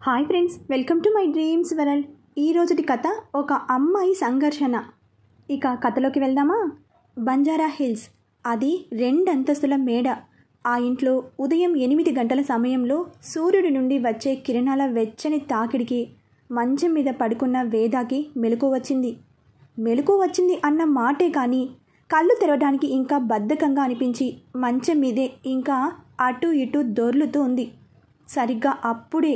Hi friends, welcome to my dreams world. ఈ రోజుటి కథ ఒక అమ్మాయి సంఘర్షణ. ఇక కథలోకి వెళ్దామా? బంజారా హిల్స్, అది 2 అంతస్తుల మేడ. ఆ ఇంట్లో ఉదయం 8 గంటల సమయంలో సూర్యుడి నుండి వచ్చే కిరణాల వెచ్చని తాకిడికి మంచం మీద పడుకున్న వేదాకి మెలకువ వచ్చింది అన్న మాటే కానీ కళ్ళు తెరవడానికి ఇంకా బద్ధకంగా అనిపించి మంచం మీదే ఇంకా అటు ఇటు దొర్లుతూ ఉంది. సరిగ్గా అప్పుడే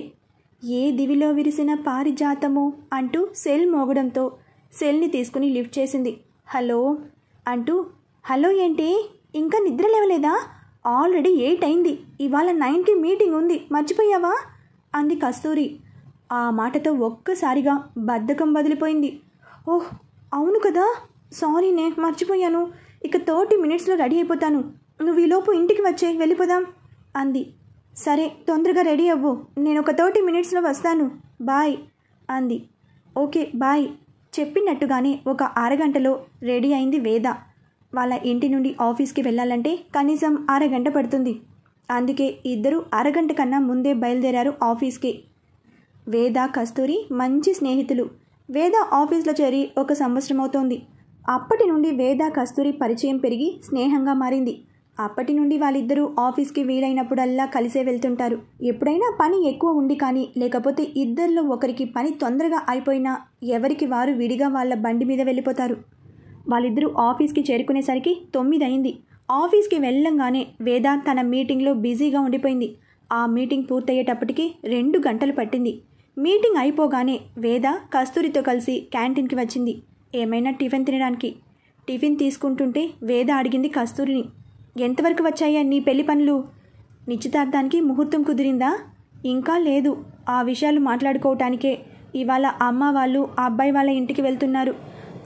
ఏ దివిలో విరిసిన పారిజాతము అంటూ సెల్ మోగడంతో సెల్ని తీసుకుని లిఫ్ట్ చేసింది. హలో అంటూ. హలో ఏంటి, ఇంకా నిద్ర లేవలేదా? ఆల్రెడీ 8 అయింది. ఇవాళ 9కి మీటింగ్ ఉంది, మర్చిపోయావా? అంది కస్తూరి. ఆ మాటతో ఒక్కసారిగా బద్ధకం వదిలిపోయింది. ఓహ్ అవును కదా, సారీనే, మర్చిపోయాను. ఇక 30 మినిట్స్లో రెడీ అయిపోతాను. నువ్వు ఈలోపు ఇంటికి వచ్చే, వెళ్ళిపోదాం అంది. సరే, తొందరగా రెడీ అవ్వు, నేను ఒక 30 మినిట్స్లో వస్తాను, బాయ్ అంది. Okay bye. చెప్పినట్టుగానే ఒక అరగంటలో రెడీ అయింది వేద. వాళ్ళ ఇంటి నుండి ఆఫీస్కి వెళ్ళాలంటే కనీసం అరగంట పడుతుంది. అందుకే ఇద్దరు అరగంట కన్నా ముందే బయలుదేరారు ఆఫీస్కి. వేద, కస్తూరి మంచి స్నేహితులు. వేద ఆఫీస్లో చేరి 1 సంవత్సరం అవుతోంది. అప్పటి నుండి వేద, కస్తూరి పరిచయం పెరిగి స్నేహంగా మారింది. అప్పటి నుండి వాళ్ళిద్దరూ ఆఫీస్కి వీలైనప్పుడల్లా కలిసే వెళ్తుంటారు. ఎప్పుడైనా పని ఎక్కువ ఉండి కానీ, లేకపోతే ఇద్దరిలో ఒకరికి పని తొందరగా అయిపోయినా ఎవరికి వారు విడిగా వాళ్ళ బండి మీద వెళ్ళిపోతారు. వాళ్ళిద్దరూ ఆఫీస్కి చేరుకునేసరికి 9 అయింది. ఆఫీస్కి వెళ్ళంగానే వేద తన మీటింగ్లో బిజీగా ఉండిపోయింది. ఆ మీటింగ్ పూర్తయ్యేటప్పటికి 2 గంటలు పట్టింది. మీటింగ్ అయిపోగానే వేద కస్తూరితో కలిసి క్యాంటీన్కి వచ్చింది, ఏమైనా టిఫిన్ తినడానికి. టిఫిన్ తీసుకుంటుంటే వేద అడిగింది కస్తూరిని, ఎంతవరకు వచ్చాయా నీ పెళ్లి పనులు? నిశ్చితార్థానికి ముహూర్తం కుదిరిందా? ఇంకా లేదు. ఆ విషయాలు మాట్లాడుకోవటానికే ఇవాళ అమ్మ వాళ్ళు ఆ అబ్బాయి వాళ్ళ ఇంటికి వెళ్తున్నారు.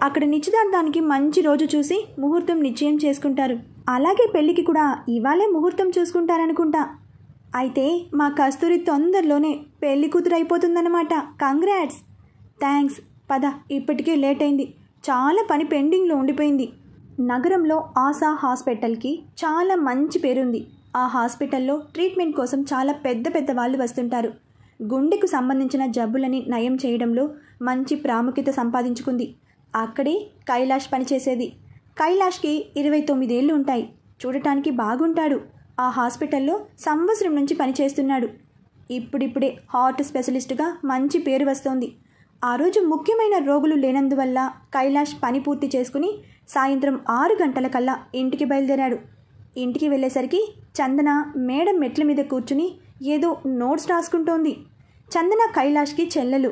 అక్కడ నిశ్చితార్థానికి మంచి రోజు చూసి ముహూర్తం నిశ్చయం చేసుకుంటారు. అలాగే పెళ్ళికి కూడా ఇవాళే ముహూర్తం చూసుకుంటారనుకుంటా. అయితే మా కస్తూరి తొందరలోనే పెళ్లి కూతురు అయిపోతుందన్నమాట. కంగ్రాట్స్. థ్యాంక్స్. పద, ఇప్పటికే లేట్ అయింది. చాలా పని పెండింగ్లో ఉండిపోయింది. నగరంలో ఆశా హాస్పిటల్కి చాలా మంచి పేరుంది. ఆ హాస్పిటల్లో ట్రీట్మెంట్ కోసం చాలా పెద్ద వాళ్ళు వస్తుంటారు. గుండెకు సంబంధించిన జబ్బులని నయం చేయడంలో మంచి ప్రాముఖ్యత సంపాదించుకుంది. అక్కడే కైలాష్ పనిచేసేది. కైలాష్కి 29 ఏళ్ళు ఉంటాయి. చూడటానికి బాగుంటాడు. ఆ హాస్పిటల్లో సంవత్సరం నుంచి పనిచేస్తున్నాడు. ఇప్పుడిప్పుడే హార్ట్ స్పెషలిస్టుగా మంచి పేరు వస్తోంది. ఆ రోజు ముఖ్యమైన రోగులు లేనందువల్ల కైలాష్ పని పూర్తి చేసుకుని సాయంత్రం 6 గంటలకల్లా ఇంటికి బయలుదేరాడు. ఇంటికి వెళ్ళేసరికి చందన మేడం మెట్ల మీద కూర్చుని ఏదో నోట్స్ రాసుకుంటోంది. చందన కైలాష్కి చెల్లెలు.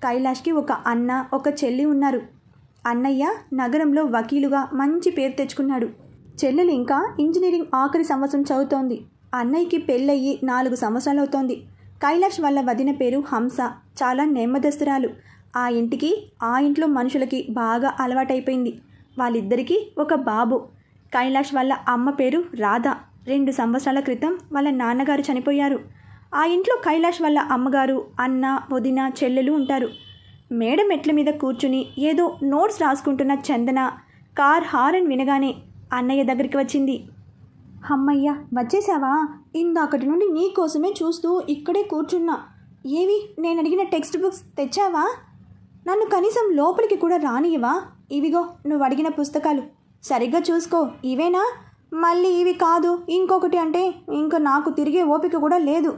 కైలాష్కి ఒక అన్న, ఒక చెల్లి ఉన్నారు. అన్నయ్య నగరంలో వకీలుగా మంచి పేరు తెచ్చుకున్నాడు. చెల్లెలు ఇంకా ఇంజనీరింగ్ ఆఖరి సంవత్సరం చదువుతోంది. అన్నయ్యకి పెళ్ళయ్యి 4 సంవత్సరాలు అవుతోంది. కైలాష్ వాళ్ళ వదిన పేరు హంస, చాలా నెమ్మదస్తురాలు. ఆ ఇంటికి, ఆ ఇంట్లో మనుషులకి బాగా అలవాటైపోయింది. వాళ్ళిద్దరికీ ఒక బాబు. కైలాష్ వాళ్ళ అమ్మ పేరు రాధ. 2 సంవత్సరాల క్రితం వాళ్ళ నాన్నగారు చనిపోయారు. ఆ ఇంట్లో కైలాష్ వాళ్ళ అమ్మగారు, అన్న, వదిన, చెల్లెలు ఉంటారు. మేడ మెట్ల మీద కూర్చుని ఏదో నోట్స్ రాసుకుంటున్న చందన కార్ హారన్ వినగానే అన్నయ్య దగ్గరికి వచ్చింది. అమ్మయ్య, వచ్చేసావా? ఇందాకటి నుండి నీ కోసమే చూస్తూ ఇక్కడే కూర్చున్నా. ఏవి, నేను అడిగిన టెక్స్ట్ బుక్స్ తెచ్చావా? నన్ను కనీసం లోపలికి కూడా రానియవా? ఇవిగో నువ్వు అడిగిన పుస్తకాలు, సరిగ్గా చూసుకో. ఇవేనా? మళ్ళీ ఇవి కాదు ఇంకొకటి అంటే ఇంకా నాకు తిరిగే ఓపిక కూడా లేదు.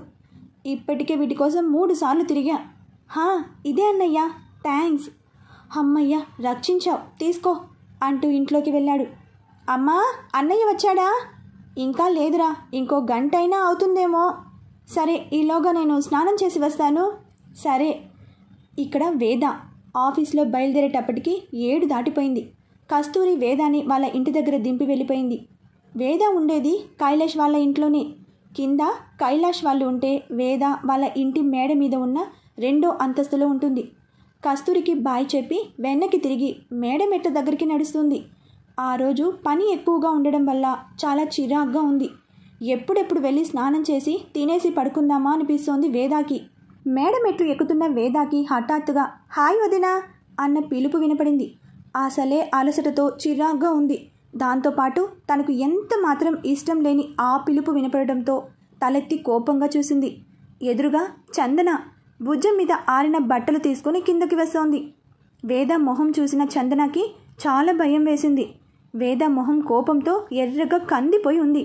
ఇప్పటికే వీటి కోసం 3 సార్లు తిరిగా. ఇదే అన్నయ్య, థ్యాంక్స్. అమ్మయ్య, రక్షించావు, తీసుకో అంటూ ఇంట్లోకి వెళ్ళాడు. అమ్మా, అన్నయ్య వచ్చాడా? ఇంకా లేదురా, ఇంకో గంట అయినా అవుతుందేమో. సరే, ఈలోగా నేను స్నానం చేసి వస్తాను. సరే. ఇక్కడ వేద ఆఫీస్లో బయలుదేరేటప్పటికి 7 దాటిపోయింది. కస్తూరి వేదాని వాళ్ళ ఇంటి దగ్గర దింపి వెళ్ళిపోయింది. వేద ఉండేది కైలాష్ వాళ్ళ ఇంట్లోనే. కింద కైలాష్ వాళ్ళు ఉంటే వేద వాళ్ళ ఇంటి మేడ మీద ఉన్న 2వ అంతస్తులో ఉంటుంది. కస్తూరికి బాయ్ చెప్పి వెనక్కి తిరిగి మేడ మెట్ల దగ్గరికి నడుస్తుంది. ఆ రోజు పని ఎక్కువగా ఉండడం వల్ల చాలా చిరాగ్గా ఉంది. ఎప్పుడెప్పుడు వెళ్ళి స్నానం చేసి తినేసి పడుకుందామా అనిపిస్తోంది వేదాకి. మేడ మెట్లు ఎక్కుతున్న వేదాకి హఠాత్తుగా హాయ్ వదినా అన్న పిలుపు వినపడింది. అసలే అలసటతో చిరాగ్గా ఉంది. దాంతోపాటు తనకు ఎంత మాత్రం ఇష్టం లేని ఆ పిలుపు వినపడడంతో తలెత్తి కోపంగా చూసింది. ఎదురుగా చందన భుజం మీద ఆరిన బట్టలు తీసుకుని కిందకి వస్తోంది. వేద మొహం చూసిన చందనకి చాలా భయం వేసింది. వేద మొహం కోపంతో ఎర్రగా కందిపోయి ఉంది.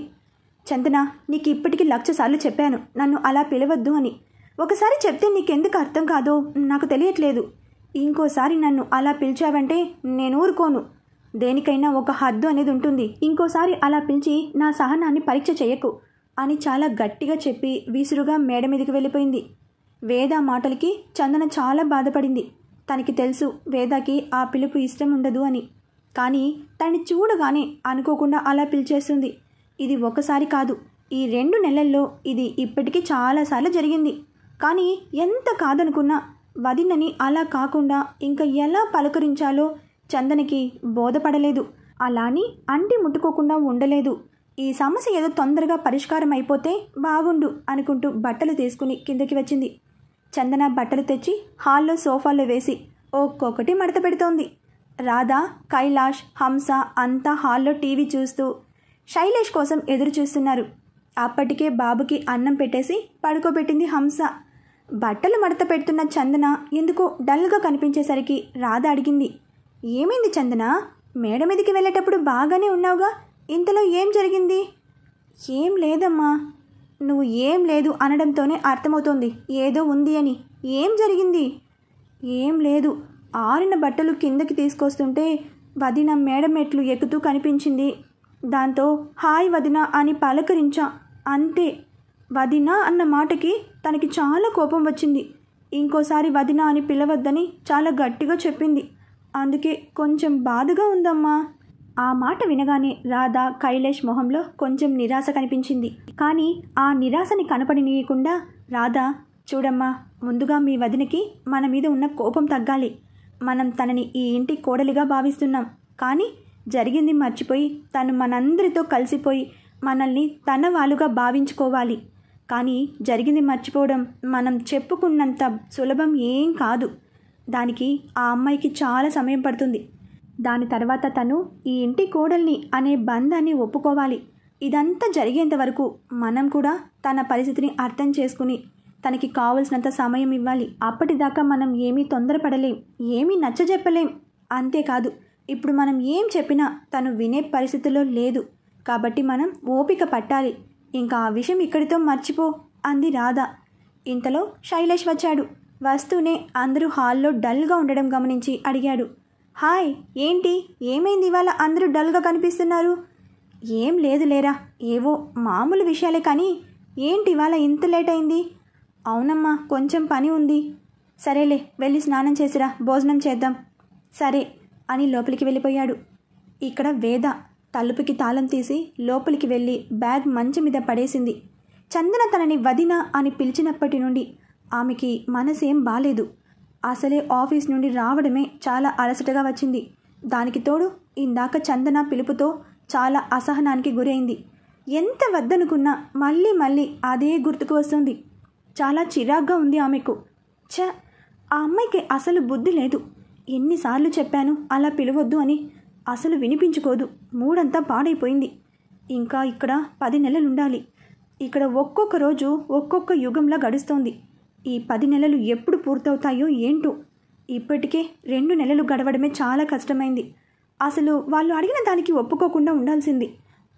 చందన, నీకు ఇప్పటికీ 1,00,000 సార్లు చెప్పాను నన్ను అలా పిలవద్దు అని. ఒకసారి చెప్తే నీకెందుకు అర్థం కాదో నాకు తెలియట్లేదు. ఇంకోసారి నన్ను అలా పిలిచావంటే నేను ఊరుకోను. దేనికైనా ఒక హద్దు అనేది ఉంటుంది. ఇంకోసారి అలా పిలిచి నా సహనాన్ని పరీక్ష చేయకు అని చాలా గట్టిగా చెప్పి విసురుగా మేడ మీదకి వెళ్ళిపోయింది. వేద మాటలకి చందన చాలా బాధపడింది. తనకి తెలుసు వేదకి ఆ పిలుపు ఇష్టం ఉండదు అని. కానీ తనని చూడగానే అనుకోకుండా అలా పిలిచేస్తుంది. ఇది ఒకసారి కాదు, ఈ 2 నెలల్లో ఇది ఇప్పటికీ చాలాసార్లు జరిగింది. కానీ ఎంత కాదనుకున్నా వదినని అలా కాకుండా ఇంకా ఎలా పలకరించాలో చందనకి బోధపడలేదు. అలాని అంటి ముట్టుకోకుండా ఉండలేదు. ఈ సమస్య ఏదో తొందరగా పరిష్కారం అయిపోతే బాగుండు అనుకుంటూ బట్టలు తీసుకుని కిందకి వచ్చింది. చందన బట్టలు తెచ్చి హాల్లో సోఫాలో వేసి ఒక్కొక్కటి మడత పెడుతోంది. రాధ, కైలాష్, హంస అంతా హాల్లో టీవీ చూస్తూ శైలేష్ కోసం ఎదురు చూస్తున్నారు. అప్పటికే బాబుకి అన్నం పెట్టేసి పడుకోబెట్టింది హంస. బట్టలు మడత పెడుతున్న చందన ఎందుకో డల్గా కనిపించేసరికి రాధ అడిగింది, ఏమైంది చందన? మేడ మీదకి వెళ్ళేటప్పుడు బాగానే ఉన్నావుగా, ఇంతలో ఏం జరిగింది? ఏం లేదమ్మా. నువ్వు ఏం లేదు అనడంతోనే అర్థమవుతోంది ఏదో ఉంది అని. ఏం జరిగింది? ఏం లేదు. ఆరిన బట్టలు కిందకి తీసుకొస్తుంటే వదిన మేడ మెట్లు ఎక్కుతూ కనిపించింది. దాంతో హాయ్ వదిన అని పలకరించా, అంతే. వదిన అన్న మాటకి తనకి చాలా కోపం వచ్చింది. ఇంకోసారి వదిన అని పిలవద్దని చాలా గట్టిగా చెప్పింది. అందుకే కొంచెం బాధగా ఉందమ్మా. ఆ మాట వినగానే రాధ, కైలేష్ మొహంలో కొంచెం నిరాశ కనిపించింది. కానీ ఆ నిరాశని కనపడనీయకుండా రాధ, చూడమ్మా, ముందుగా మీ వదినకి మన మీద ఉన్న కోపం తగ్గాలి. మనం తనని ఈ ఇంటి కోడలిగా భావిస్తున్నాం. కానీ జరిగింది మర్చిపోయి తను మనందరితో కలిసిపోయి మనల్ని తన వాళ్ళుగా భావించుకోవాలి. కానీ జరిగింది మర్చిపోవడం మనం చెప్పుకున్నంత సులభం ఏం కాదు. దానికి ఆ అమ్మాయికి చాలా సమయం పడుతుంది. దాని తర్వాత తను ఈ ఇంటి కోడల్ని అనే బంధాన్ని ఒప్పుకోవాలి. ఇదంతా జరిగేంత వరకు మనం కూడా తన పరిస్థితిని అర్థం చేసుకుని తనకి కావలసినంత సమయం ఇవ్వాలి. అప్పటిదాకా మనం ఏమీ తొందరపడలేం, ఏమీ నచ్చజెప్పలేం. అంతేకాదు, ఇప్పుడు మనం ఏం చెప్పినా తను వినే పరిస్థితిలో లేదు. కాబట్టి మనం ఓపిక పట్టాలి. ఇంకా ఆ విషయం ఇక్కడితో మర్చిపో అంది రాధ. ఇంతలో శైలేష్ వచ్చాడు. వస్తూనే అందరూ హాల్లో డల్గా ఉండడం గమనించి అడిగాడు, హాయ్, ఏంటి, ఏమైంది ఇవాళ అందరూ డల్గా కనిపిస్తున్నారు? ఏం లేదు లేరా, ఏవో మామూలు విషయాలే. కానీ ఏంటి ఇవాళ ఇంత లేట్ అయింది? అవునమ్మా, కొంచెం పని ఉంది. సరేలే, వెళ్ళి స్నానం చేసిరా, భోజనం చేద్దాం. సరే అని లోపలికి వెళ్ళిపోయాడు. ఇక్కడ వేద తలుపుకి తాళం తీసి లోపలికి వెళ్ళి బ్యాగ్ మంచం మీద పడేసింది. చందన తనని వదిన అని పిలిచినప్పటి నుండి ఆమెకి మనసేం బాలేదు. అసలే ఆఫీస్ నుండి రావడమే చాలా అలసటగా వచ్చింది. దానికి తోడు ఇందాక చందన పిలుపుతో చాలా అసహనానికి గురైంది. ఎంత వద్దనుకున్నా మళ్ళీ మళ్ళీ అదే గుర్తుకు వస్తుంది. చాలా చిరాగ్గా ఉంది ఆమెకు. ఆ అమ్మాయికి అసలు బుద్ధి లేదు. ఎన్నిసార్లు చెప్పాను అలా పిలవద్దు అని, అసలు వినిపించుకోదు. మూడంతా పాడైపోయింది. ఇంకా ఇక్కడ 10 నెలలు ఉండాలి. ఇక్కడ ఒక్కొక్క రోజు ఒక్కొక్క యుగంలా గడుస్తోంది. ఈ 10 నెలలు ఎప్పుడు పూర్తవుతాయో ఏంటో. ఇప్పటికే 2 నెలలు గడవడమే చాలా కష్టమైంది. అసలు వాళ్ళు అడిగిన దానికి ఒప్పుకోకుండా ఉండాల్సింది.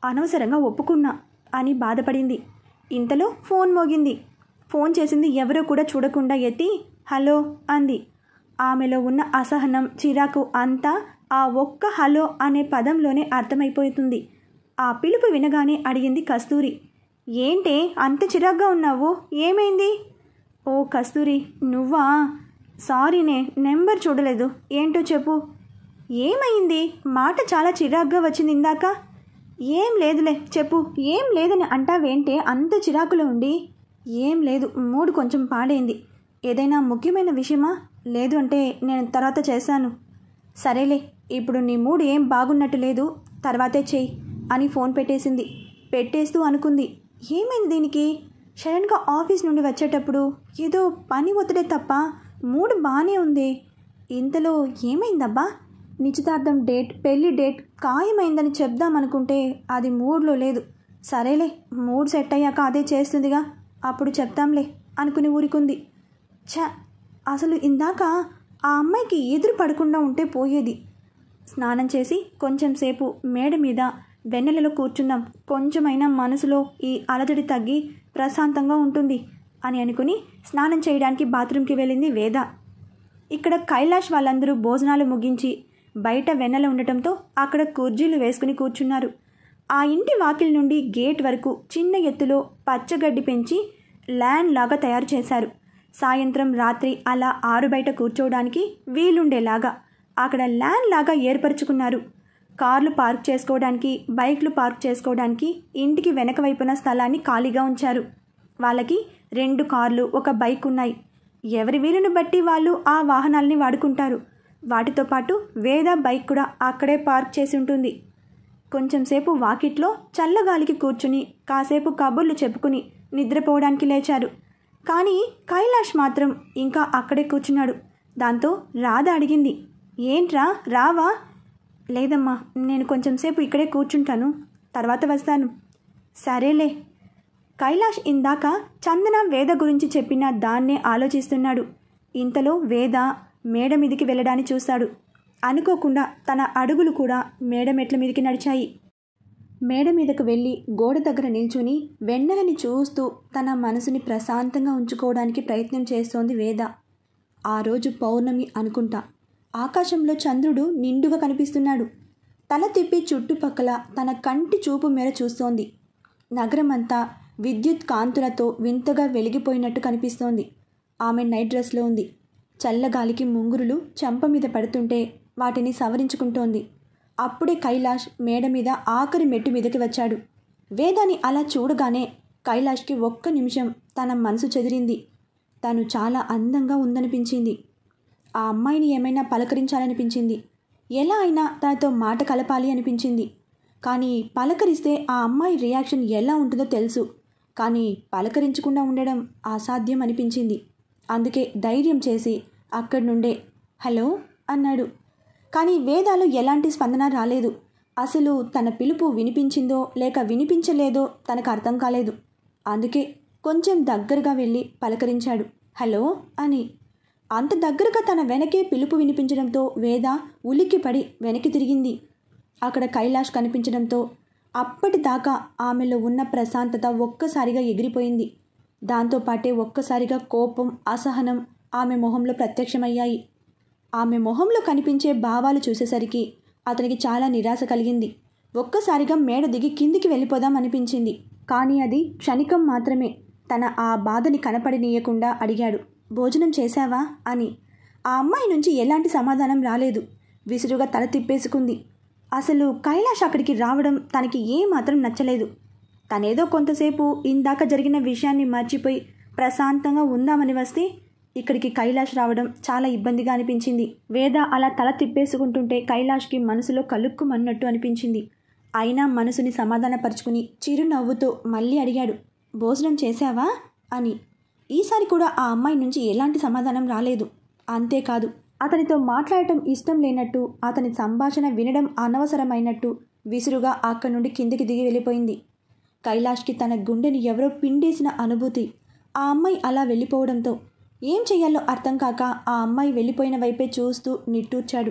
అనవసరంగా ఒప్పుకున్నా అని బాధపడింది. ఇంతలో ఫోన్ మోగింది. ఫోన్ చేసింది ఎవరో కూడా చూడకుండా ఎత్తి హలో అంది. ఆమెలో ఉన్న అసహనం, చిరాకు అంతా ఆ ఒక్క హలో అనే పదంలోనే అర్థమైపోతుంది. ఆ పిలుపు వినగానే అడిగింది కస్తూరి, ఏంటే అంత చిరాగ్గా ఉన్నావు, ఏమైంది? ఓ కస్తూరి, నువ్వా? సారీనే, నెంబర్ చూడలేదు. ఏంటో చెప్పు. ఏమైంది? మాట చాలా చిరాగ్గా వచ్చింది ఇందాక. ఏం లేదులే, చెప్పు. ఏం లేదని అంటావేంటే అంత చిరాకులో ఉండి? ఏం లేదు, మూడు కొంచెం పాడైంది. ఏదైనా ముఖ్యమైన విషయమా? లేదు అంటే నేను తర్వాత చేశాను. సరేలే, ఇప్పుడు నీ మూడు ఏం బాగున్నట్టు లేదు, తర్వాతే చెయ్యి అని ఫోన్ పెట్టేసింది. పెట్టేస్తూ అనుకుంది, ఏమైంది దీనికి? సడన్గా ఆఫీస్ నుండి వచ్చేటప్పుడు ఏదో పని ఒత్తిడే తప్ప మూడు బాగానే ఉంది. ఇంతలో ఏమైందబ్బా? నిశ్చితార్థం డేట్, పెళ్లి డేట్ ఖాయమైందని చెప్దామనుకుంటే అది మూడ్లో లేదు. సరేలే, మూడ్ సెట్ అయ్యాక అదే చేస్తుందిగా, అప్పుడు చెప్తాంలే అనుకుని ఊరుకుంది. ఛ, అసలు ఇందాక ఆ అమ్మాయికి ఎదురు పడకుండా ఉంటే పోయేది. స్నానం చేసి కొంచెం సేపు మేడ మీద వెన్నెలలో కూర్చుందాం, కొంచెమైనా మనసులో ఈ అలజడి తగ్గి ప్రశాంతంగా ఉంటుంది అని అనుకుని స్నానం చేయడానికి బాత్రూంకి వెళ్ళింది వేద. ఇక్కడ కైలాష్ వాళ్ళందరూ భోజనాలు ముగించి బయట వెన్నెల ఉండటంతో అక్కడ కుర్చీలు వేసుకుని కూర్చున్నారు. ఆ ఇంటి వాకిలి నుండి గేట్ వరకు చిన్న ఎత్తులో పచ్చగడ్డి పెంచి ల్యాండ్ లాగా తయారు చేశారు. సాయంత్రం రాత్రి అలా ఆరు బయట కూర్చోవడానికి వీలుండేలాగా అక్కడ ల్యాండ్ లాగా ఏర్పరచుకున్నారు. కార్లు పార్క్ చేసుకోవడానికి, బైక్లు పార్క్ చేసుకోవడానికి ఇంటికి వెనక వైపున స్థలాన్ని ఖాళీగా ఉంచారు. వాళ్ళకి 2 కార్లు, 1 బైక్ ఉన్నాయి. ఎవరి వీలును బట్టి వాళ్ళు ఆ వాహనాలని వాడుకుంటారు. వాటితో పాటు వేద బైక్ కూడా అక్కడే పార్క్ చేసి ఉంటుంది. కొంచెం సేపు వాకిట్లో చల్లగాలికి కూర్చుని కాసేపు కబుర్లు చెప్పుకుని నిద్రపోవడానికి లేచారు. కానీ కైలాష్ మాత్రం ఇంకా అక్కడే కూర్చున్నాడు. దాంతో రాధ అడిగింది, ఏంట్రా రావా? లేదమ్మా, నేను కొంచెం సేపు ఇక్కడే కూర్చుంటాను, తర్వాత వస్తాను. సరేలే. కైలాష్ ఇందాక చందన వేద గురించి చెప్పిన దాన్నే ఆలోచిస్తున్నాడు. ఇంతలో వేద మేడ మీదికి వెళ్ళడాన్ని చూశాడు. అనుకోకుండా తన అడుగులు కూడా మేడ మెట్ల మీదికి నడిచాయి. మేడ మీదకు వెళ్ళి గోడ దగ్గర నిల్చుని వెన్నెలని చూస్తూ తన మనసుని ప్రశాంతంగా ఉంచుకోవడానికి ప్రయత్నం చేస్తోంది వేద. ఆ రోజు పౌర్ణమి అనుకుంటా. ఆకాశంలో చంద్రుడు నిండుగా కనిపిస్తున్నాడు. తల తిప్పి చుట్టుపక్కల తన కంటి చూపు మేర చూస్తోంది. నగరమంతా విద్యుత్ కాంతులతో వింతగా వెలిగిపోయినట్టు కనిపిస్తోంది. ఆమె నైట్ డ్రెస్లో ఉంది. చల్లగాలికి ముంగురులు చెంప మీద పడుతుంటే వాటిని సవరించుకుంటోంది. అప్పుడే కైలాష్ మేడ మీద ఆఖరి మెట్టు మీదకి వచ్చాడు. వేదాని అలా చూడగానే కైలాష్కి ఒక్క నిమిషం తన మనసు చెదిరింది. తను చాలా అందంగా ఉందనిపించింది. ఆ అమ్మాయిని ఏమైనా పలకరించాలనిపించింది. ఎలా అయినా తనతో మాట కలపాలి అనిపించింది. కానీ పలకరిస్తే ఆ అమ్మాయి రియాక్షన్ ఎలా ఉంటుందో తెలుసు. కానీ పలకరించకుండా ఉండడం అసాధ్యం అనిపించింది. అందుకే ధైర్యం చేసి అక్కడి నుండే హలో అన్నాడు. కానీ వేదాలో ఎలాంటి స్పందన రాలేదు. అసలు తన పిలుపు వినిపించిందో లేక వినిపించలేదో తనకు అర్థం కాలేదు. అందుకే కొంచెం దగ్గరగా వెళ్ళి పలకరించాడు, హలో అని. అంత దగ్గరగా తన వెనకే పిలుపు వినిపించడంతో వేద ఉలిక్కిపడి వెనక్కి తిరిగింది. అక్కడ కైలాష్ కనిపించడంతో అప్పటిదాకా ఆమెలో ఉన్న ప్రశాంతత ఒక్కసారిగా ఎగిరిపోయింది. దాంతోపాటే ఒక్కసారిగా కోపం, అసహనం ఆమె మొహంలో ప్రత్యక్షమయ్యాయి. ఆమె మొహంలో కనిపించే భావాలు చూసేసరికి అతనికి చాలా నిరాశ కలిగింది. ఒక్కసారిగా మేడ దిగి కిందికి వెళ్ళిపోదాం అనిపించింది. కానీ అది క్షణికం మాత్రమే. తన ఆ బాధని కనపడనీయకుండా అడిగాడు, భోజనం చేశావా అని. ఆ అమ్మాయి నుంచి ఎలాంటి సమాధానం రాలేదు. విసురుగా తల తిప్పేసుకుంది. అసలు కైలాష్ అక్కడికి రావడం తనకి ఏమాత్రం నచ్చలేదు. తనేదో కొంతసేపు ఇందాక జరిగిన విషయాన్ని మర్చిపోయి ప్రశాంతంగా ఉందామని వస్తే ఇక్కడికి కైలాష్ రావడం చాలా ఇబ్బందిగా అనిపించింది. వేద అలా తల తిప్పేసుకుంటుంటే కైలాష్కి మనసులో కలుక్కుమన్నట్టు అనిపించింది. అయినా మనసుని సమాధానపరుచుకుని చిరునవ్వుతో మళ్ళీ అడిగాడు, భోజనం చేశావా అని. ఈసారి కూడా ఆ అమ్మాయి నుంచి ఎలాంటి సమాధానం రాలేదు. అంతేకాదు, అతనితో మాట్లాడటం ఇష్టం లేనట్టు, అతని సంభాషణ వినడం అనవసరమైనట్టు విసురుగా అక్కడి నుండి కిందికి దిగి వెళ్ళిపోయింది. కైలాష్కి తన గుండెని ఎవరో పిండేసిన అనుభూతి. ఆ అమ్మాయి అలా వెళ్ళిపోవడంతో ఏం చెయ్యాలో అర్థం కాక ఆ అమ్మాయి వెళ్ళిపోయిన వైపే చూస్తూ నిట్టూర్చాడు.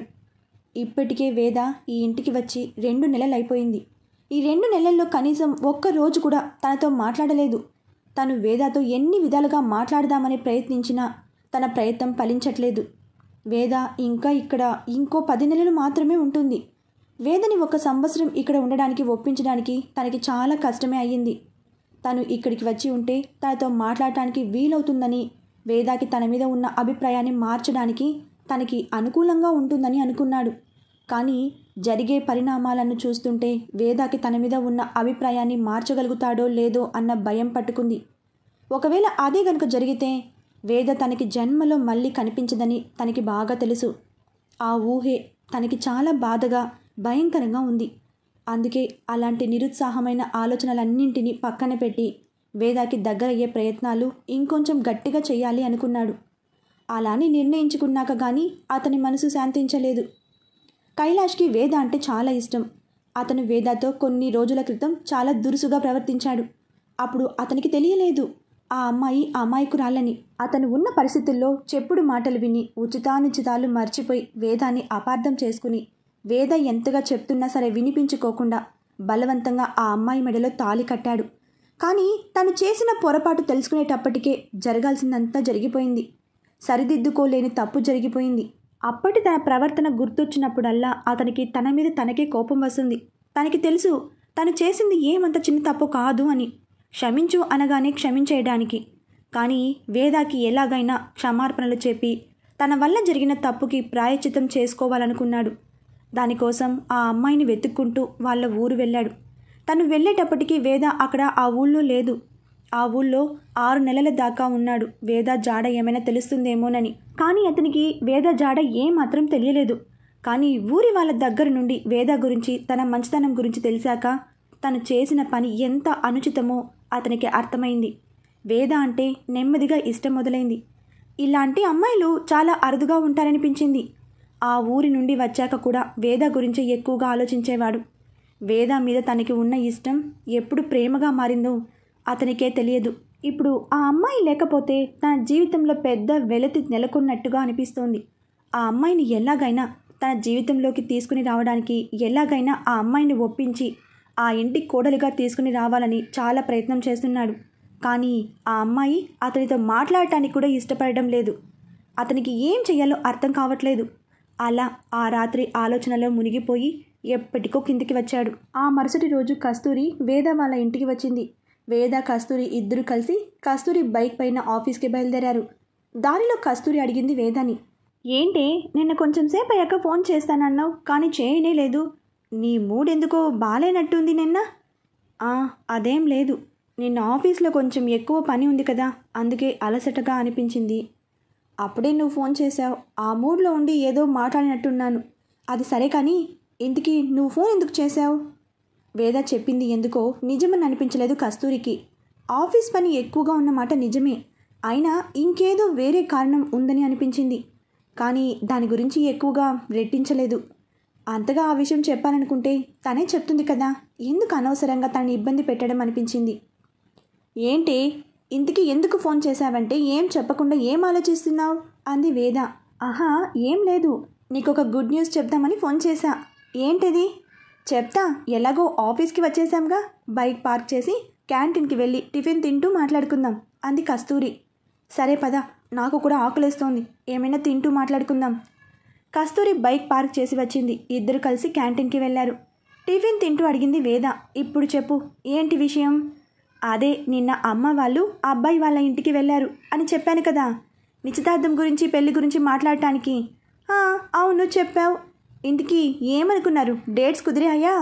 ఇప్పటికే వేద ఈ ఇంటికి వచ్చి 2 నెలలు అయిపోయింది. ఈ 2 నెలల్లో కనీసం ఒక్క రోజు కూడా తనతో మాట్లాడలేదు. తను వేదతో ఎన్ని విధాలుగా మాట్లాడదామని ప్రయత్నించినా తన ప్రయత్నం ఫలించట్లేదు. వేద ఇంకా ఇక్కడ ఇంకో 10 నెలలు మాత్రమే ఉంటుంది. వేదని 1 సంవత్సరం ఇక్కడ ఉండడానికి ఒప్పించడానికి తనకి చాలా కష్టమే అయ్యింది. తను ఇక్కడికి వచ్చి ఉంటే తనతో మాట్లాడటానికి వీలవుతుందని, వేదాకి తన మీద ఉన్న అభిప్రాయాన్ని మార్చడానికి తనకి అనుకూలంగా ఉంటుందని అనుకున్నాడు. కానీ జరిగే పరిణామాలను చూస్తుంటే వేదాకి తన మీద ఉన్న అభిప్రాయాన్ని మార్చగలుగుతాడో లేదో అన్న భయం పట్టుకుంది. ఒకవేళ అదే గనుక జరిగితే వేద తనకి జన్మలో మళ్ళీ కనిపించదని తనకి బాగా తెలుసు. ఆ ఊహే తనకి చాలా బాధగా, భయంకరంగా ఉంది. అందుకే అలాంటి నిరుత్సాహమైన ఆలోచనలన్నింటినీ పక్కన పెట్టి వేదాకి దగ్గరయ్యే ప్రయత్నాలు ఇంకొంచెం గట్టిగా చేయాలి అనుకున్నాడు. అలానే నిర్ణయించుకున్నాక కానీ అతని మనసు శాంతించలేదు. కైలాష్కి వేద అంటే చాలా ఇష్టం. అతను వేదాతో కొన్ని రోజుల క్రితం చాలా దురుసుగా ప్రవర్తించాడు. అప్పుడు అతనికి తెలియలేదు. ఆ అమ్మాయి అమాయకురాలని. అతను ఉన్న పరిస్థితుల్లో చెప్పుడు మాటలు విని ఉచితానుచితాలు మర్చిపోయి వేదాన్ని అపార్థం చేసుకుని వేద ఎంతగా చెప్తున్నా సరే వినిపించుకోకుండా బలవంతంగా ఆ అమ్మాయి మెడలో తాళి కట్టాడు. కానీ తను చేసిన పొరపాటు తెలుసుకునేటప్పటికే జరగాల్సిందంతా జరిగిపోయింది. సరిదిద్దుకోలేని తప్పు జరిగిపోయింది. అప్పటి తన ప్రవర్తన గుర్తొచ్చినప్పుడల్లా అతనికి తన మీద తనకే కోపం వస్తుంది. తనకి తెలుసు తను చేసింది ఏమంత చిన్న తప్పు కాదు అని. క్షమించు అనగానే క్షమించేయడానికి. కానీ వేదాకి ఎలాగైనా క్షమార్పణలు చెప్పి తన వల్ల జరిగిన తప్పుకి ప్రాయశ్చిత్తం చేసుకోవాలనుకున్నాడు. దానికోసం ఆ అమ్మాయిని వెతుక్కుంటూ వాళ్ళ ఊరు వెళ్ళాడు. తను వెళ్ళేటప్పటికీ వేద అక్కడ ఆ ఊళ్ళో లేదు. ఆ ఊళ్ళో 6 నెలల దాకా ఉన్నాడు. వేద జాడ ఏమైనా తెలుస్తుందేమోనని. కానీ అతనికి వేద జాడ ఏమాత్రం తెలియలేదు. కానీ ఊరి వాళ్ళ దగ్గర నుండి వేద గురించి తన మంచితనం గురించి తెలిసాక తను చేసిన పని ఎంత అనుచితమో అతనికి అర్థమైంది. వేద అంటే నెమ్మదిగా ఇష్టం మొదలైంది. ఇలాంటి అమ్మాయిలు చాలా అరుదుగా ఉంటారనిపించింది. ఆ ఊరి నుండి వచ్చాక కూడా వేద గురించి ఎక్కువగా ఆలోచించేవాడు. వేద మీద తనకి ఉన్న ఇష్టం ఎప్పుడు ప్రేమగా మారిందో అతనికే తెలియదు. ఇప్పుడు ఆ అమ్మాయి లేకపోతే తన జీవితంలో పెద్ద వెలితి నెలకొన్నట్టుగా అనిపిస్తోంది. ఆ అమ్మాయిని ఎలాగైనా తన జీవితంలోకి తీసుకుని రావడానికి ఎలాగైనా ఆ అమ్మాయిని ఒప్పించి ఆ ఇంటి కోడలిగా తీసుకుని రావాలని చాలా ప్రయత్నం చేస్తున్నాడు. కానీ ఆ అమ్మాయి అతనితో మాట్లాడటానికి కూడా ఇష్టపడడం లేదు. అతనికి ఏం చెయ్యాలో అర్థం కావట్లేదు. అలా ఆ రాత్రి ఆలోచనలో మునిగిపోయి ఎప్పటికో కిందికి వచ్చాడు. ఆ మరుసటి రోజు కస్తూరి వేద వాళ్ళ ఇంటికి వచ్చింది. వేద కస్తూరి ఇద్దరు కలిసి కస్తూరి బైక్ పైన ఆఫీస్కి బయలుదేరారు. దారిలో కస్తూరి అడిగింది వేదాని, ఏంటే నిన్న కొంచెం సేపు అయ్యాక ఫోన్ చేస్తానన్నావు కానీ చేయనే లేదు. నీ మూడెందుకో బాలేనట్టుంది నిన్న. అదేం లేదు, నిన్న ఆఫీస్లో కొంచెం ఎక్కువ పని ఉంది కదా, అందుకే అలసటగా అనిపించింది. అప్పుడే నువ్వు ఫోన్ చేశావు. ఆ మూడ్లో ఉండి ఏదో మాట్లాడినట్టున్నాను. అది సరే కానీ ఇంతకీ నువ్వు ఫోన్ ఎందుకు చేశావు? వేద చెప్పింది ఎందుకో నిజమని అనిపించలేదు కస్తూరికి. ఆఫీస్ పని ఎక్కువగా ఉన్నమాట నిజమే, అయినా ఇంకేదో వేరే కారణం ఉందని అనిపించింది. కానీ దాని గురించి ఎక్కువగా రెట్టించలేదు. అంతగా ఆ విషయం చెప్పాలనుకుంటే తనే చెప్తుంది కదా, ఎందుకు అనవసరంగా తనని ఇబ్బంది పెట్టడం అనిపించింది. ఏంటి ఇంతకీ ఎందుకు ఫోన్ చేశావంటే ఏం చెప్పకుండా ఏం ఆలోచిస్తున్నావు అంది వేద. ఏం లేదు, నీకు ఒక గుడ్ న్యూస్ చెప్దామని ఫోన్ చేశా. ఏంటిది? చెప్తా, ఎలాగో ఆఫీస్కి వచ్చేసాంగా, బైక్ పార్క్ చేసి క్యాంటీన్కి వెళ్ళి టిఫిన్ తింటూ మాట్లాడుకుందాం అంది కస్తూరి. సరే పద, నాకు కూడా ఆకలేస్తోంది, ఏమైనా తింటూ మాట్లాడుకుందాం. కస్తూరి బైక్ పార్క్ చేసి వచ్చింది. ఇద్దరు కలిసి క్యాంటీన్కి వెళ్ళారు. టిఫిన్ తింటూ అడిగింది వేద, ఇప్పుడు చెప్పు ఏంటి విషయం? అదే నిన్న అమ్మ వాళ్ళు అబ్బాయి వాళ్ళ ఇంటికి వెళ్ళారు అని చెప్పాను కదా, నిశ్చితార్థం గురించి పెళ్లి గురించి మాట్లాడటానికి. అవును చెప్పావు. ఇంటికి ఏమనుకున్నారు, డేట్స్ కుదిరాయా?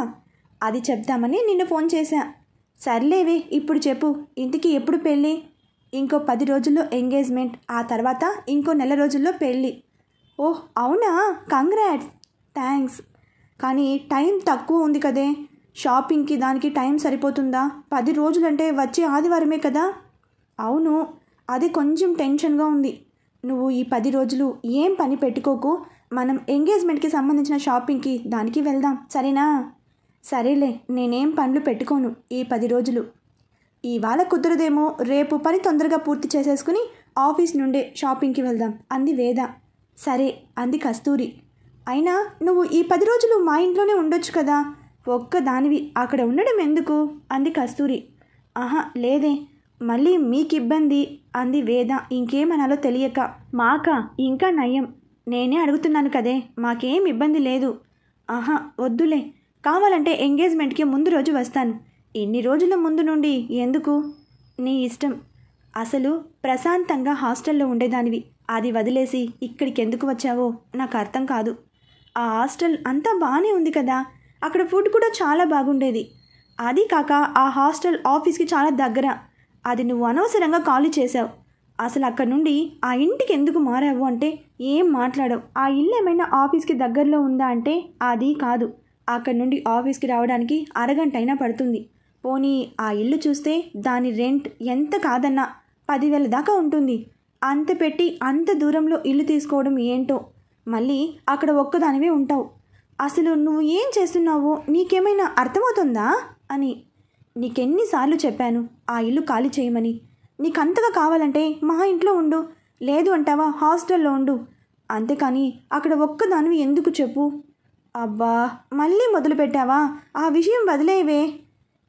అది చెప్దామని నిన్ను ఫోన్ చేశా. సర్లేవే ఇప్పుడు చెప్పు, ఇంటికి ఎప్పుడు పెళ్ళి? ఇంకో 10 రోజుల్లో ఎంగేజ్మెంట్, ఆ తర్వాత ఇంకో నెల రోజుల్లో పెళ్ళి. ఓహ్ అవునా, కంగ్రాట్స్. థ్యాంక్స్. కానీ టైం తక్కువ ఉంది కదే, షాపింగ్కి దానికి టైం సరిపోతుందా? 10 రోజులంటే వచ్చే ఆదివారమే కదా. అవును, అది కొంచెం టెన్షన్గా ఉంది. నువ్వు ఈ 10 రోజులు ఏం పని పెట్టుకోకు, మనం ఎంగేజ్మెంట్కి సంబంధించిన షాపింగ్కి దానికి వెళ్దాం, సరేనా? సరేలే, నేనేం పనులు పెట్టుకోను ఈ 10 రోజులు. ఇవాళ కుదరదేమో, రేపు పని తొందరగా పూర్తి చేసేసుకుని ఆఫీస్ నుండే షాపింగ్కి వెళ్దాం అంది వేద. సరే అంది కస్తూరి. అయినా నువ్వు ఈ 10 రోజులు మా ఇంట్లోనే ఉండొచ్చు కదా, ఒక్కదానివి అక్కడ ఉండడం ఎందుకు అంది కస్తూరి. లేదే, మళ్ళీ మీకు ఇబ్బంది అంది వేద ఇంకేమనాలో తెలియక. మాకా ఇంకా నయం, నేనే అడుగుతున్నాను కదే, మాకేం ఇబ్బంది లేదు. వద్దులే, కావాలంటే ఎంగేజ్మెంట్కి ముందు రోజు వస్తాను. ఇన్ని రోజుల ముందు నుండి ఎందుకు? నీ ఇష్టం. అసలు ప్రశాంతంగా హాస్టల్లో ఉండేదానివి, అది వదిలేసి ఇక్కడికి ఎందుకు వచ్చావో నాకు అర్థం కాదు. ఆ హాస్టల్ అంతా బాగానే ఉంది కదా, అక్కడ ఫుడ్ కూడా చాలా బాగుండేది. అది కాక ఆ హాస్టల్ ఆఫీస్కి చాలా దగ్గర, అది నువ్వు అనవసరంగా ఖాళీ చేశావు. అసలు అక్కడ నుండి ఆ ఇంటికి ఎందుకు మారావు అంటే ఏం మాట్లాడవు. ఆ ఇల్లు ఏమైనా ఆఫీస్కి దగ్గరలో ఉందా అంటే అది కాదు. అక్కడి నుండి ఆఫీస్కి రావడానికి అరగంట అయినా పడుతుంది. పోనీ ఆ ఇల్లు చూస్తే దాని రెంట్ ఎంత కాదన్నా 10,000 దాకా ఉంటుంది. అంత పెట్టి అంత దూరంలో ఇల్లు తీసుకోవడం ఏంటో, మళ్ళీ అక్కడ ఒక్కదానివే ఉంటావు. అసలు నువ్వు ఏం చేస్తున్నావో నీకేమైనా అర్థమవుతుందా అని. నీకెన్నిసార్లు చెప్పాను ఆ ఇల్లు ఖాళీ చేయమని. నీకంతగా కావాలంటే మా ఇంట్లో ఉండు, లేదు అంటావా హాస్టల్లో ఉండు, అంతేకాని అక్కడ ఒక్కదానివి ఎందుకు చెప్పు. అబ్బా మళ్ళీ మొదలు పెట్టావా, ఆ విషయం వదిలేవే.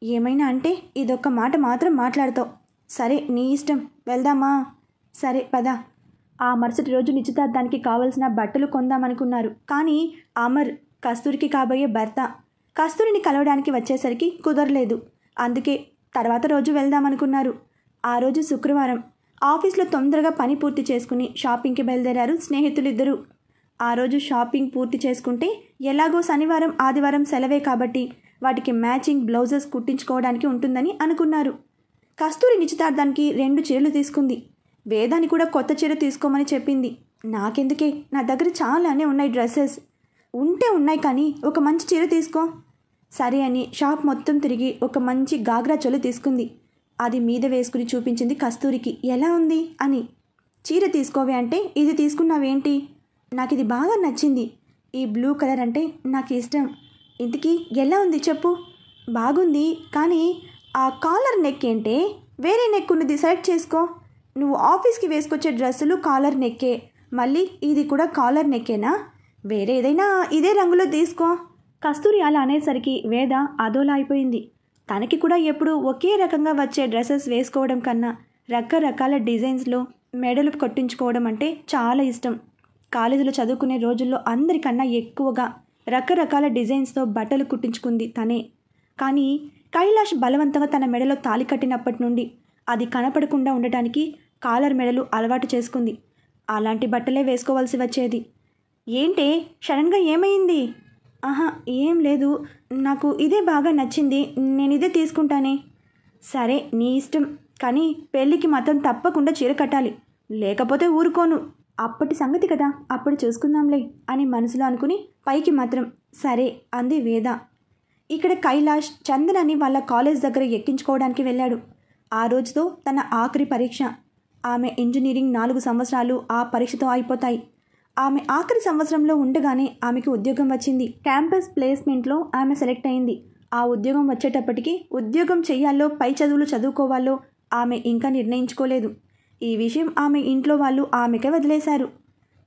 ఏమైనా అంటే ఇదొక్క మాట మాత్రం మాట్లాడతావు. సరే నీ ఇష్టం, వెళ్దామా? సరే పద. ఆ మరుసటి రోజు నిశ్చితార్థానికి కావలసిన బట్టలు కొందామనుకున్నారు. కానీ అమర్, కస్తూరికి కాబోయే భర్త, కస్తూరిని కలవడానికి వచ్చేసరికి కుదరలేదు. అందుకే తర్వాత రోజు వెళ్దామనుకున్నారు. ఆ రోజు శుక్రవారం. ఆఫీస్లో తొందరగా పని పూర్తి చేసుకుని షాపింగ్కి బయలుదేరారు స్నేహితులిద్దరూ. ఆ రోజు షాపింగ్ పూర్తి చేసుకుంటే ఎలాగో శనివారం ఆదివారం సెలవే కాబట్టి వాటికి మ్యాచింగ్ బ్లౌజెస్ కుట్టించుకోవడానికి ఉంటుందని అనుకున్నారు. కస్తూరి నిశ్చితార్థానికి 2 చీరలు తీసుకుంది. వేదాన్ని కూడా కొత్త చీర తీసుకోమని చెప్పింది. నాకెందుకే, నా దగ్గర చాలానే ఉన్నాయి డ్రెస్సెస్. ఉంటే ఉన్నాయి కానీ ఒక మంచి చీర తీసుకో. సరే అని షాప్ మొత్తం తిరిగి ఒక మంచి గాగ్రా చొలి తీసుకుంది. అది మీద వేసుకుని చూపించింది కస్తూరికి. ఎలా ఉంది అని. చీర తీసుకోవే అంటే ఇది తీసుకున్నావేంటి? నాకు ఇది బాగా నచ్చింది. ఈ బ్లూ కలర్ అంటే నాకు ఇష్టం. ఇంతకీ ఎలా ఉంది చెప్పు. బాగుంది, కానీ ఆ కాలర్ నెక్ ఏంటే, వేరే నెక్ ఉన్నది సెలెక్ట్ చేసుకో. నువ్వు ఆఫీస్కి వేసుకొచ్చే డ్రెస్సులు కాలర్ నెక్కే, మళ్ళీ ఇది కూడా కాలర్ నెక్కేనా? వేరే ఏదైనా ఇదే రంగులో తీసుకో. కస్తూరి అలా అనేసరికి వేద అదోలా అయిపోయింది. తనకి కూడా ఎప్పుడు ఒకే రకంగా వచ్చే డ్రెస్సెస్ వేసుకోవడం కన్నా రకరకాల డిజైన్స్లో మెడలు కొట్టించుకోవడం అంటే చాలా ఇష్టం. కాలేజీలో చదువుకునే రోజుల్లో అందరికన్నా ఎక్కువగా రకరకాల డిజైన్స్తో బట్టలు కుట్టించుకుంది తనే. కానీ కైలాష్ బలవంతంగా తన మెడలో తాళి కట్టినప్పటి నుండి అది కనపడకుండా ఉండటానికి కాలర్ మెడలు అలవాటు చేసుకుంది. అలాంటి బట్టలే వేసుకోవాల్సి వచ్చేది. ఏంటే సడన్గా ఏమైంది? ఆహా ఏం లేదు, నాకు ఇదే బాగా నచ్చింది, నేను ఇదే తీసుకుంటానే. సరే నీ ఇష్టం, కానీ పెళ్ళికి మాత్రం తప్పకుండా చీర కట్టాలి, లేకపోతే ఊరుకోను. అప్పటి సంగతి కదా, అప్పుడు చూసుకుందాంలే అని మనసులో అనుకుని పైకి మాత్రం సరే అంది వేద. ఇక్కడ కైలాష్ చందనాన్ని వాళ్ళ కాలేజ్ దగ్గర ఎక్కించుకోవడానికి వెళ్ళాడు. ఆ రోజుతో తన ఆఖరి పరీక్ష. ఆమె ఇంజనీరింగ్ 4 సంవత్సరాలు ఆ పరీక్షతో అయిపోతాయి. ఆమె ఆఖరి సంవత్సరంలో ఉండగానే ఆమెకు ఉద్యోగం వచ్చింది. క్యాంపస్ ప్లేస్మెంట్లో ఆమె సెలెక్ట్ అయింది. ఆ ఉద్యోగం వచ్చేటప్పటికి ఉద్యోగం చెయ్యాలో పై చదువులు చదువుకోవాలో ఆమె ఇంకా నిర్ణయించుకోలేదు. ఈ విషయం ఆమె ఇంట్లో వాళ్ళు ఆమెకే వదిలేశారు.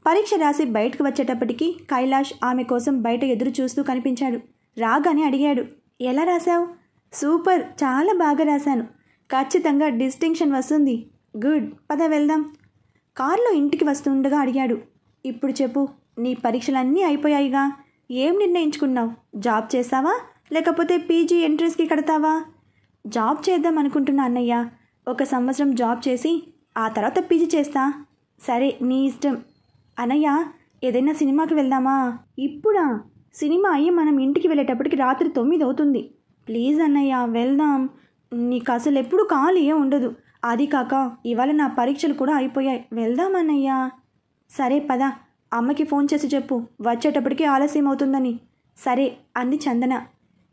పరీక్ష రాసి బయటకు వచ్చేటప్పటికి కైలాష్ ఆమె కోసం బయట ఎదురు చూస్తూ కనిపించాడు. రాగానే అడిగాడు, ఎలా రాశావు? సూపర్, చాలా బాగా రాశాను, ఖచ్చితంగా డిస్టింక్షన్ వస్తుంది. గుడ్, పద వెళ్దాం. కారులో ఇంటికి వస్తుండగా అడిగాడు, ఇప్పుడు చెప్పు, నీ పరీక్షలన్నీ అయిపోయాయిగా, ఏం నిర్ణయించుకున్నావు? జాబ్ చేస్తావా లేకపోతే పీజీ ఎంట్రన్స్కి కడతావా? జాబ్ చేద్దాం అనుకుంటున్నా అన్నయ్య. 1 సంవత్సరం జాబ్ చేసి ఆ తర్వాత పీజీ చేస్తా. సరే నీ ఇష్టం. అన్నయ్య, ఏదైనా సినిమాకి వెళ్దామా? ఇప్పుడా? సినిమా అయ్యి మనం ఇంటికి వెళ్ళేటప్పటికి రాత్రి 9 అవుతుంది. ప్లీజ్ అన్నయ్య వెళ్దాం. నీకు అసలు ఎప్పుడు ఖాళీయే ఉండదు. అది కాక ఇవాళ నా పరీక్షలు కూడా అయిపోయాయి. వెళ్దాం అన్నయ్య. సరే పద, అమ్మకి ఫోన్ చేసి చెప్పు వచ్చేటప్పటికి ఆలస్యం అవుతుందని. సరే అంది చందన.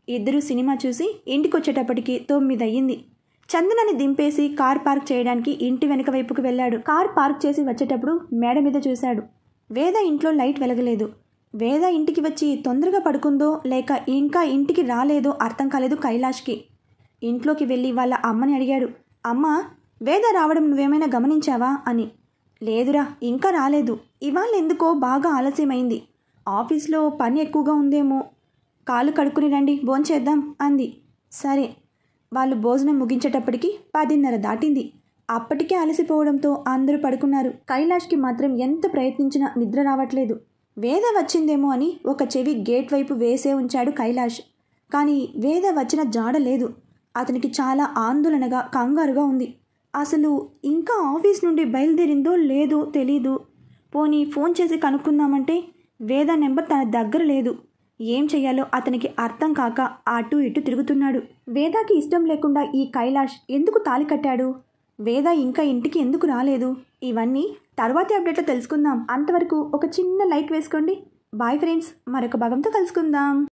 ఇద్దరూ సినిమా చూసి ఇంటికి వచ్చేటప్పటికి 9 అయ్యింది. చందనని దింపేసి కార్ పార్క్ చేయడానికి ఇంటి వెనక వైపుకు వెళ్ళాడు. కార్ పార్క్ చేసి వచ్చేటప్పుడు మేడ మీద చూశాడు. వేద ఇంట్లో లైట్ వెలగలేదు. వేద ఇంటికి వచ్చి తొందరగా పడుకుందో లేక ఇంకా ఇంటికి రాలేదో అర్థం కాలేదు కైలాష్కి. ఇంట్లోకి వెళ్ళి వాళ్ళ అమ్మని అడిగాడు, అమ్మా, వేద రావడం నువ్వేమైనా గమనించావా అని. లేదురా, ఇంకా రాలేదు. ఇవాళ ఎందుకో బాగా ఆలస్యమైంది. ఆఫీస్లో పని ఎక్కువగా ఉందేమో. కాళ్ళు కడుక్కుని రండి, భోంచేద్దాం అంది. సరే. వాళ్ళు భోజనం ముగించేటప్పటికి 10:30 దాటింది. అప్పటికే అలసిపోవడంతో అందరూ పడుకున్నారు. కైలాష్కి మాత్రం ఎంత ప్రయత్నించినా నిద్ర రావట్లేదు. వేద వచ్చిందేమో అని ఒక చెవి గేట్ వైపు వేసే ఉంచాడు కైలాష్. కానీ వేద వచ్చిన జాడ లేదు. అతనికి చాలా ఆందోళనగా, కంగారుగా ఉంది. అసలు ఇంకా ఆఫీస్ నుండి బయలుదేరిందో లేదో తెలీదు. పోనీ ఫోన్ చేసి కనుక్కుందామంటే వేద నెంబర్ తన దగ్గర లేదు. ఏం చెయ్యాలో అతనికి అర్థం కాక అటు ఇటు తిరుగుతున్నాడు. వేదాకి ఇష్టం లేకుండా ఈ కైలాష్ ఎందుకు తాళి కట్టాడు? వేద ఇంకా ఇంటికి ఎందుకు రాలేదు? ఇవన్నీ తర్వాతి అప్డేట్లో తెలుసుకుందాం. అంతవరకు ఒక చిన్న లైక్ వేసుకోండి. బాయ్ ఫ్రెండ్స్, మరొక భాగంతో కలుసుకుందాం.